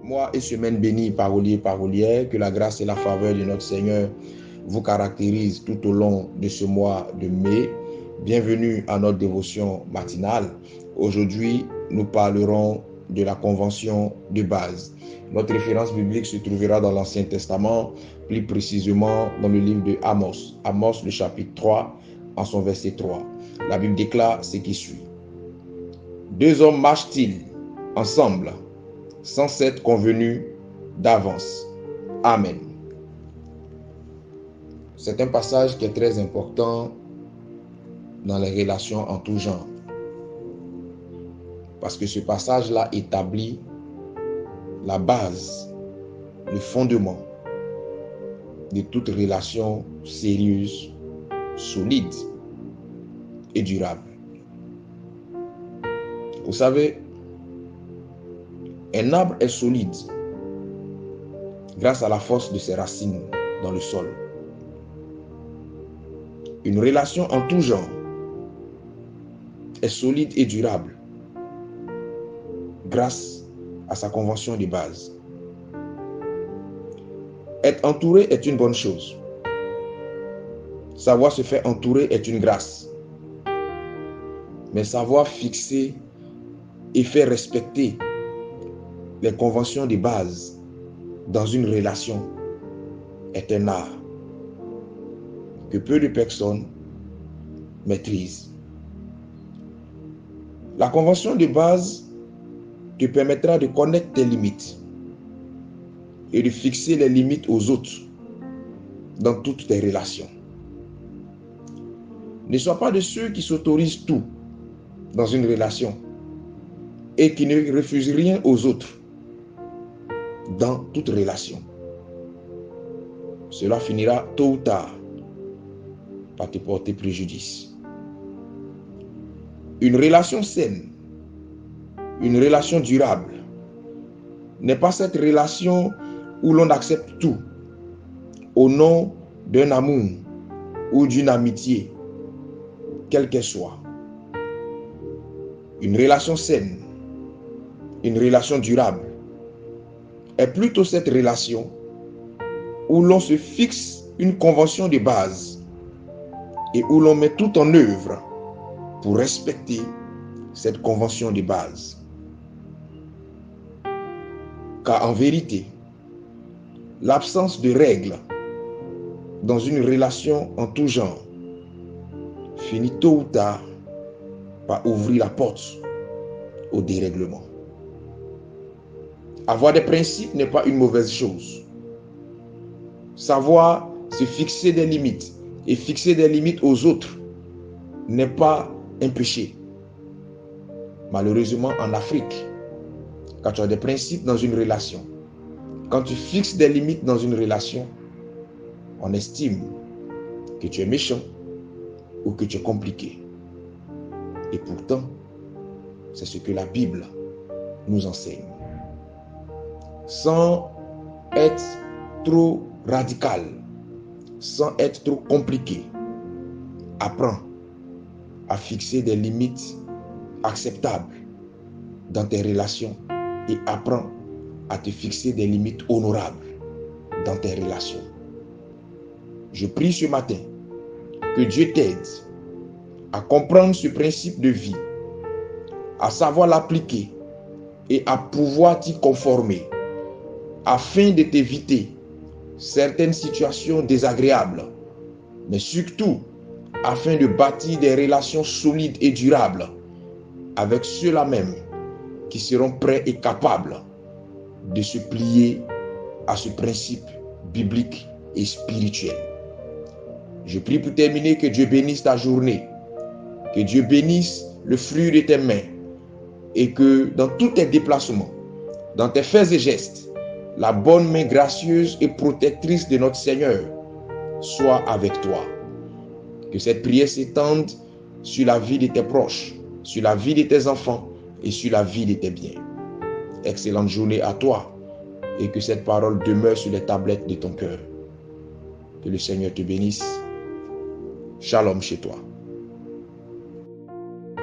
Mois et semaine bénie, paroliers, parolières, que la grâce et la faveur de notre Seigneur vous caractérisent tout au long de ce mois de mai. Bienvenue à notre dévotion matinale. Aujourd'hui, nous parlerons de la convention de base. Notre référence biblique se trouvera dans l'Ancien Testament, plus précisément dans le livre de Amos. Amos, le chapitre 3, en son verset 3. La Bible déclare ce qui suit. Deux hommes marchent-ils ensemble sans s'être convenus d'avance? Amen. C'est un passage qui est très important dans les relations en tout genre. Parce que ce passage-là établit la base, le fondement de toute relation sérieuse, solide et durable. Vous savez, un arbre est solide grâce à la force de ses racines dans le sol. Une relation en tout genre est solide et durable grâce à sa convention de base. Être entouré est une bonne chose. Savoir se faire entourer est une grâce. Mais savoir fixer et faire respecter les conventions de base dans une relation est un art que peu de personnes maîtrisent. La convention de base te permettra de connaître tes limites et de fixer les limites aux autres dans toutes tes relations. Ne sois pas de ceux qui s'autorisent tout dans une relation et qui ne refusent rien aux autres dans toute relation. Cela finira tôt ou tard par te porter préjudice. Une relation saine, une relation durable, n'est pas cette relation où l'on accepte tout au nom d'un amour ou d'une amitié, quelle qu'elle soit. Une relation saine, une relation durable, est plutôt cette relation où l'on se fixe une convention de base et où l'on met tout en œuvre pour respecter cette convention de base. Car en vérité, l'absence de règles dans une relation en tout genre finit tôt ou tard par ouvrir la porte au dérèglement. Avoir des principes n'est pas une mauvaise chose. Savoir se fixer des limites et fixer des limites aux autres n'est pas un péché. Malheureusement, en Afrique, quand tu as des principes dans une relation, quand tu fixes des limites dans une relation, on estime que tu es méchant ou que tu es compliqué. Et pourtant, c'est ce que la Bible nous enseigne. Sans être trop radical, sans être trop compliqué, apprends à fixer des limites acceptables dans tes relations et apprends à te fixer des limites honorables dans tes relations. Je prie ce matin que Dieu t'aide à comprendre ce principe de vie, à savoir l'appliquer et à pouvoir t'y conformer afin de t'éviter certaines situations désagréables, mais surtout afin de bâtir des relations solides et durables avec ceux-là même qui seront prêts et capables de se plier à ce principe biblique et spirituel. Je prie pour terminer que Dieu bénisse ta journée, que Dieu bénisse le fruit de tes mains et que dans tous tes déplacements, dans tes faits et gestes, la bonne main gracieuse et protectrice de notre Seigneur soit avec toi. Que cette prière s'étende sur la vie de tes proches, sur la vie de tes enfants et sur la vie de tes biens. Excellente journée à toi et que cette parole demeure sur les tablettes de ton cœur. Que le Seigneur te bénisse. Shalom chez toi.